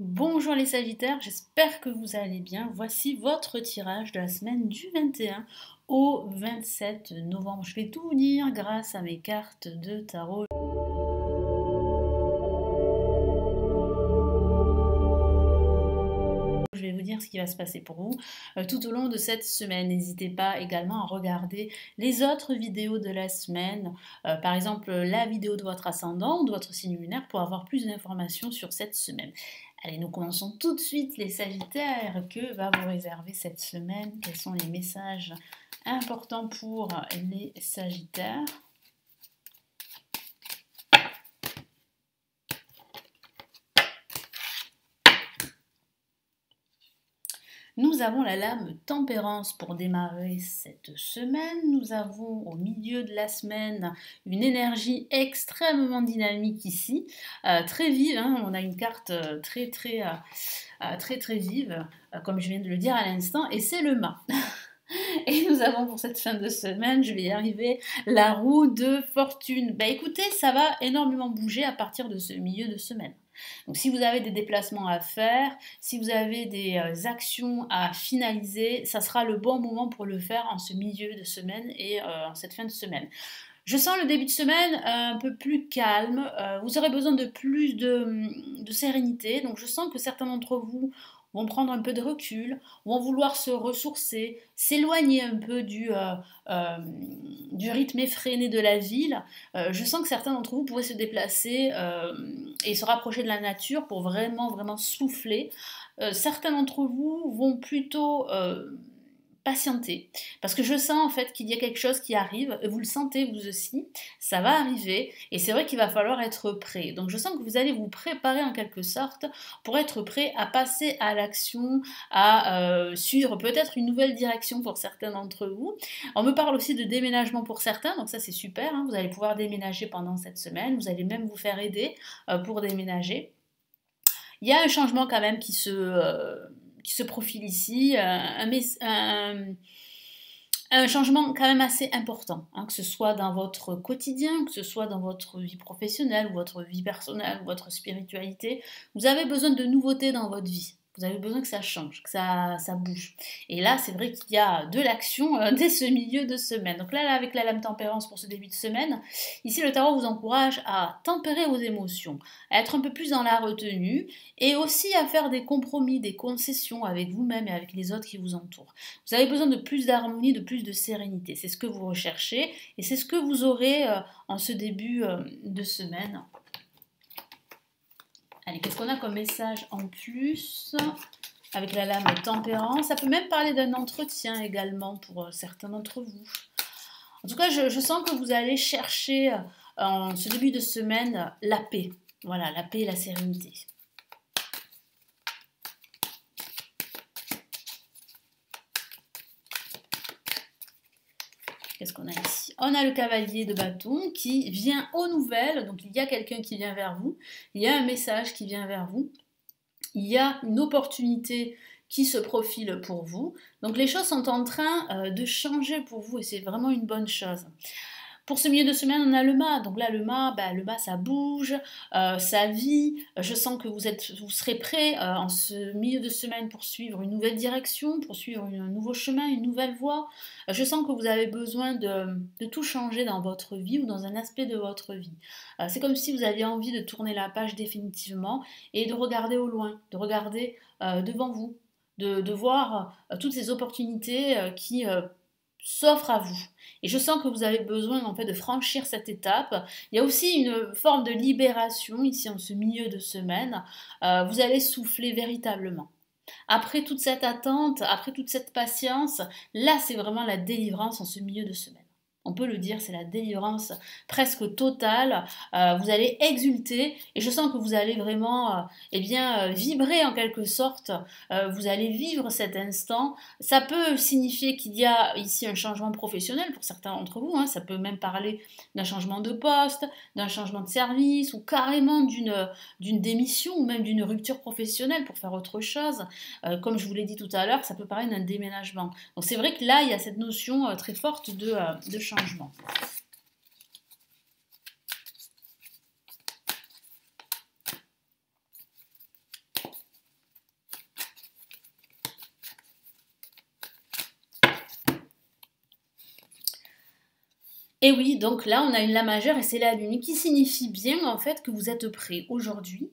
Bonjour les Sagittaires, j'espère que vous allez bien. Voici votre tirage de la semaine du 21 au 27 novembre. Je vais tout vous dire grâce à mes cartes de tarot. Je vais vous dire ce qui va se passer pour vous tout au long de cette semaine. N'hésitez pas également à regarder les autres vidéos de la semaine, par exemple la vidéo de votre ascendant ou de votre signe lunaire pour avoir plus d'informations sur cette semaine. Allez, nous commençons tout de suite les Sagittaires. Que va vous réserver cette semaine? Quels sont les messages importants pour les Sagittaires? Nous avons la lame Tempérance pour démarrer cette semaine. Nous avons au milieu de la semaine une énergie extrêmement dynamique ici, très vive. Hein. On a une carte très vive, comme je viens de le dire à l'instant, et c'est le mât. Et nous avons pour cette fin de semaine, je vais y arriver, la roue de fortune. Bah écoutez, ça va énormément bouger à partir de ce milieu de semaine. Donc si vous avez des déplacements à faire, si vous avez des actions à finaliser, ça sera le bon moment pour le faire en ce milieu de semaine et en cette fin de semaine. Je sens le début de semaine un peu plus calme, vous aurez besoin de plus de sérénité, donc je sens que certains d'entre vous vont prendre un peu de recul, vont vouloir se ressourcer, s'éloigner un peu du rythme effréné de la ville. Je sens que certains d'entre vous pourraient se déplacer et se rapprocher de la nature pour vraiment souffler. Certains d'entre vous vont plutôt patienter, parce que je sens en fait qu'il y a quelque chose qui arrive, vous le sentez vous aussi, ça va arriver, et c'est vrai qu'il va falloir être prêt. Donc je sens que vous allez vous préparer en quelque sorte pour être prêt à passer à l'action, à suivre peut-être une nouvelle direction pour certains d'entre vous. On me parle aussi de déménagement pour certains, donc ça c'est super, hein, vous allez pouvoir déménager pendant cette semaine, vous allez même vous faire aider pour déménager. Il y a un changement quand même qui se profile ici, un changement quand même assez important, hein, que ce soit dans votre quotidien, que ce soit dans votre vie professionnelle, ou votre vie personnelle, ou votre spiritualité. Vous avez besoin de nouveautés dans votre vie. Vous avez besoin que ça change, que ça bouge. Et là, c'est vrai qu'il y a de l'action dès ce milieu de semaine. Donc là, avec la lame Tempérance pour ce début de semaine, ici le tarot vous encourage à tempérer vos émotions, à être un peu plus dans la retenue, et aussi à faire des compromis, des concessions avec vous-même et avec les autres qui vous entourent. Vous avez besoin de plus d'harmonie, de plus de sérénité. C'est ce que vous recherchez, et c'est ce que vous aurez en ce début de semaine. Allez, qu'est-ce qu'on a comme message en plus avec la lame Tempérance? Ça peut même parler d'un entretien également pour certains d'entre vous. En tout cas, je sens que vous allez chercher en ce début de semaine la paix. Voilà, la paix et la sérénité. Qu'est-ce qu'on a ici? On a le cavalier de bâton qui vient aux nouvelles, donc il y a quelqu'un qui vient vers vous, il y a un message qui vient vers vous, il y a une opportunité qui se profile pour vous. Donc les choses sont en train de changer pour vous et c'est vraiment une bonne chose. Pour ce milieu de semaine, on a le mât. Donc là, le mât, ça bouge, ça vit. Je sens que vous serez prêt en ce milieu de semaine pour suivre une nouvelle direction, pour suivre un nouveau chemin, une nouvelle voie. Je sens que vous avez besoin de tout changer dans votre vie ou dans un aspect de votre vie. C'est comme si vous aviez envie de tourner la page définitivement et de regarder au loin, de regarder devant vous, de voir toutes ces opportunités qui s'offrent à vous. Et je sens que vous avez besoin en fait de franchir cette étape. Il y a aussi une forme de libération ici en ce milieu de semaine. Vous allez souffler véritablement. Après toute cette attente, après toute cette patience, là c'est vraiment la délivrance en ce milieu de semaine. On peut le dire, c'est la délivrance presque totale. Vous allez exulter et je sens que vous allez vraiment vibrer en quelque sorte. Vous allez vivre cet instant. Ça peut signifier qu'il y a ici un changement professionnel pour certains d'entre vous. Hein. Ça peut même parler d'un changement de poste, d'un changement de service ou carrément d'une démission ou même d'une rupture professionnelle pour faire autre chose. Comme je vous l'ai dit tout à l'heure, ça peut parler d'un déménagement. Donc c'est vrai que là, il y a cette notion très forte de changement. Et oui, donc là, on a une La majeure et c'est la Lune qui signifie bien en fait que vous êtes prêt aujourd'hui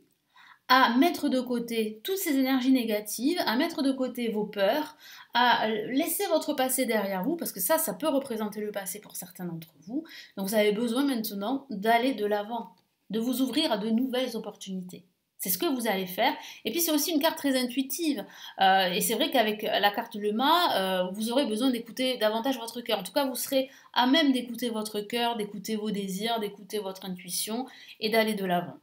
à mettre de côté toutes ces énergies négatives, à mettre de côté vos peurs, à laisser votre passé derrière vous, parce que ça peut représenter le passé pour certains d'entre vous. Donc vous avez besoin maintenant d'aller de l'avant, de vous ouvrir à de nouvelles opportunités. C'est ce que vous allez faire. Et puis c'est aussi une carte très intuitive. Et c'est vrai qu'avec la carte Le Mât, vous aurez besoin d'écouter davantage votre cœur. En tout cas, vous serez à même d'écouter votre cœur, d'écouter vos désirs, d'écouter votre intuition et d'aller de l'avant.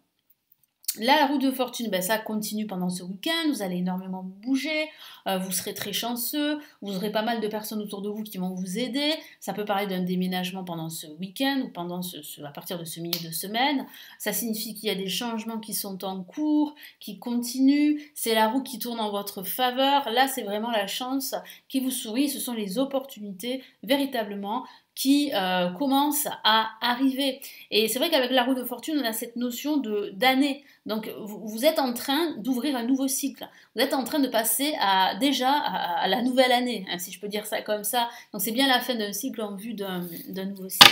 Là, la roue de fortune, ben, ça continue pendant ce week-end, vous allez énormément bouger, vous serez très chanceux, vous aurez pas mal de personnes autour de vous qui vont vous aider, ça peut parler d'un déménagement pendant ce week-end ou pendant à partir de ce milieu de semaine, ça signifie qu'il y a des changements qui sont en cours, qui continuent, c'est la roue qui tourne en votre faveur, là c'est vraiment la chance qui vous sourit, ce sont les opportunités véritablement qui commence à arriver. Et c'est vrai qu'avec la roue de fortune, on a cette notion d'année. Donc vous êtes en train d'ouvrir un nouveau cycle. Vous êtes en train de passer déjà à la nouvelle année, hein, si je peux dire ça comme ça. Donc c'est bien la fin d'un cycle en vue d'un nouveau cycle.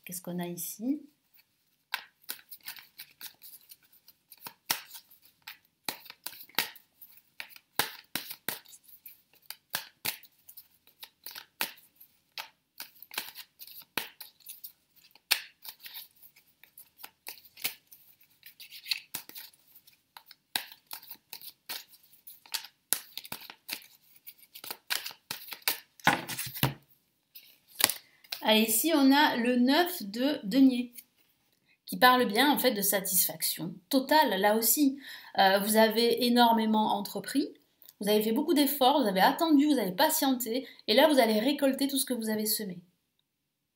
Qu'est-ce qu'on a ici ? Allez, ici on a le 9 de denier, qui parle bien en fait de satisfaction totale, là aussi. Vous avez énormément entrepris, vous avez fait beaucoup d'efforts, vous avez attendu, vous avez patienté, et là vous allez récolter tout ce que vous avez semé.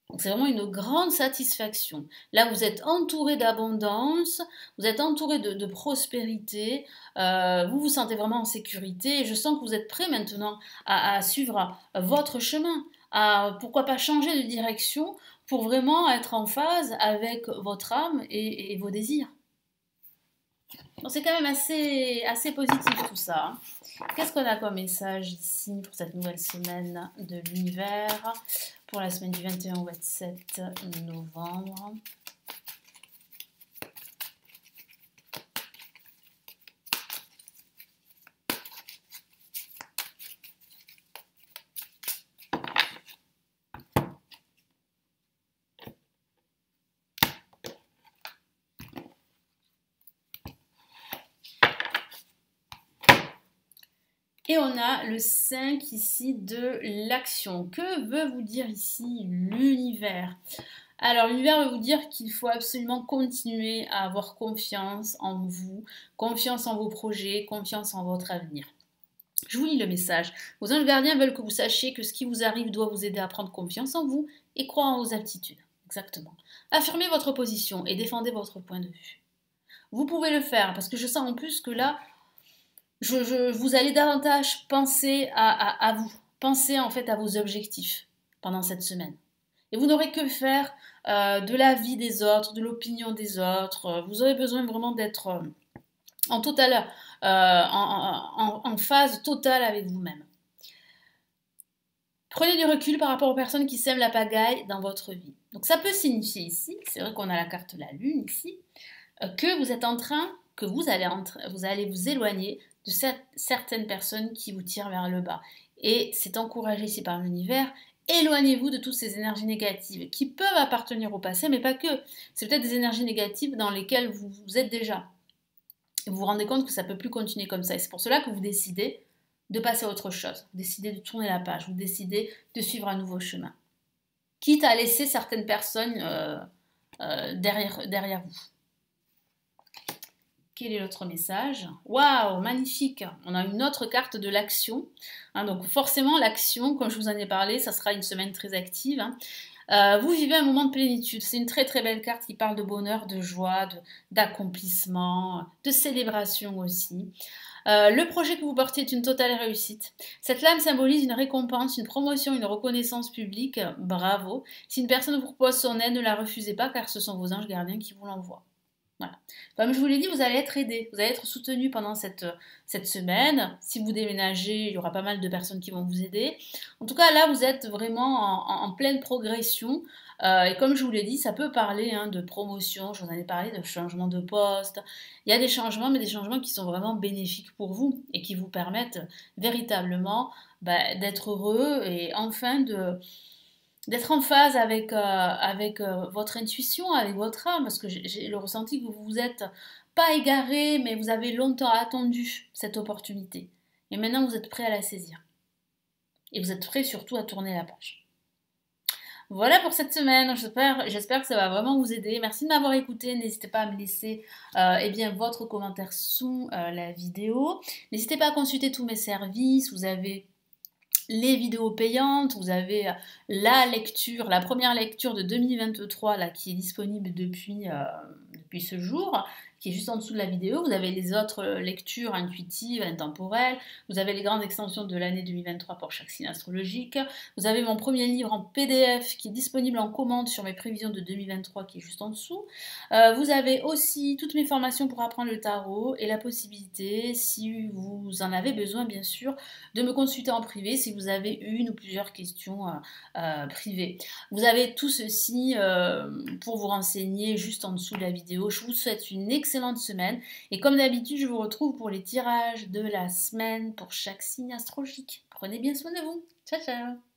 Donc c'est vraiment une grande satisfaction. Là vous êtes entouré d'abondance, vous êtes entouré de prospérité, vous vous sentez vraiment en sécurité, et je sens que vous êtes prêt maintenant à suivre votre chemin, à pourquoi pas changer de direction pour vraiment être en phase avec votre âme et vos désirs. Donc c'est quand même assez positif tout ça, hein. Qu'est-ce qu'on a comme message ici pour cette nouvelle semaine de l'univers, pour la semaine du 21 au 27 novembre? Et on a le 5 ici de l'action. Que veut vous dire ici l'univers? Alors l'univers veut vous dire qu'il faut absolument continuer à avoir confiance en vous, confiance en vos projets, confiance en votre avenir. Je vous lis le message. Vos anges gardiens veulent que vous sachiez que ce qui vous arrive doit vous aider à prendre confiance en vous et croire en vos aptitudes. Exactement. Affirmez votre position et défendez votre point de vue. Vous pouvez le faire parce que je sens en plus que là, vous allez davantage penser à vous, penser en fait à vos objectifs pendant cette semaine. Et vous n'aurez que faire de la vie des autres, de l'opinion des autres. Vous aurez besoin vraiment d'être en totale, en phase totale avec vous-même. Prenez du recul par rapport aux personnes qui sèment la pagaille dans votre vie. Donc ça peut signifier ici, c'est vrai qu'on a la carte de la lune ici, que vous êtes en train, que vous allez vous éloigner de certaines personnes qui vous tirent vers le bas. Et c'est encouragé ici par l'univers. Éloignez-vous de toutes ces énergies négatives qui peuvent appartenir au passé, mais pas que. C'est peut-être des énergies négatives dans lesquelles vous êtes déjà. Et vous vous rendez compte que ça ne peut plus continuer comme ça. Et c'est pour cela que vous décidez de passer à autre chose. Vous décidez de tourner la page. Vous décidez de suivre un nouveau chemin. Quitte à laisser certaines personnes derrière vous. Quel est l'autre message? Waouh, magnifique! On a une autre carte de l'action. Hein, donc forcément, l'action, comme je vous en ai parlé, ça sera une semaine très active. Hein. Vous vivez un moment de plénitude. C'est une très très belle carte qui parle de bonheur, de joie, d'accomplissement, de célébration aussi. Le projet que vous portez est une totale réussite. Cette lame symbolise une récompense, une promotion, une reconnaissance publique. Bravo. Si une personne vous propose son aide, ne la refusez pas car ce sont vos anges gardiens qui vous l'envoient. Voilà. Comme je vous l'ai dit, vous allez être aidé, vous allez être soutenu pendant cette semaine. Si vous déménagez, il y aura pas mal de personnes qui vont vous aider. En tout cas, là, vous êtes vraiment en pleine progression. Et comme je vous l'ai dit, ça peut parler de promotion, je vous en ai parlé de changement de poste. Il y a des changements, mais des changements qui sont vraiment bénéfiques pour vous et qui vous permettent véritablement d'être heureux et enfin d'être en phase avec votre intuition, avec votre âme, parce que j'ai le ressenti que vous vous êtes pas égaré, mais vous avez longtemps attendu cette opportunité. Et maintenant, vous êtes prêt à la saisir. Et vous êtes prêt surtout à tourner la page. Voilà pour cette semaine, j'espère que ça va vraiment vous aider. Merci de m'avoir écouté, n'hésitez pas à me laisser votre commentaire sous la vidéo. N'hésitez pas à consulter tous mes services, vous avez les vidéos payantes, vous avez la première lecture de 2023 là, qui est disponible depuis ce jour, qui est juste en dessous de la vidéo. Vous avez les autres lectures intuitives, intemporelles. Vous avez les grandes extensions de l'année 2023 pour chaque signe astrologique. Vous avez mon premier livre en PDF qui est disponible en commande sur mes prévisions de 2023 qui est juste en dessous. Vous avez aussi toutes mes formations pour apprendre le tarot et la possibilité, si vous en avez besoin bien sûr, de me consulter en privé si vous avez une ou plusieurs questions privées. Vous avez tout ceci pour vous renseigner juste en dessous de la vidéo. Je vous souhaite une excellente semaine et comme d'habitude, je vous retrouve pour les tirages de la semaine pour chaque signe astrologique. Prenez bien soin de vous. Ciao, ciao!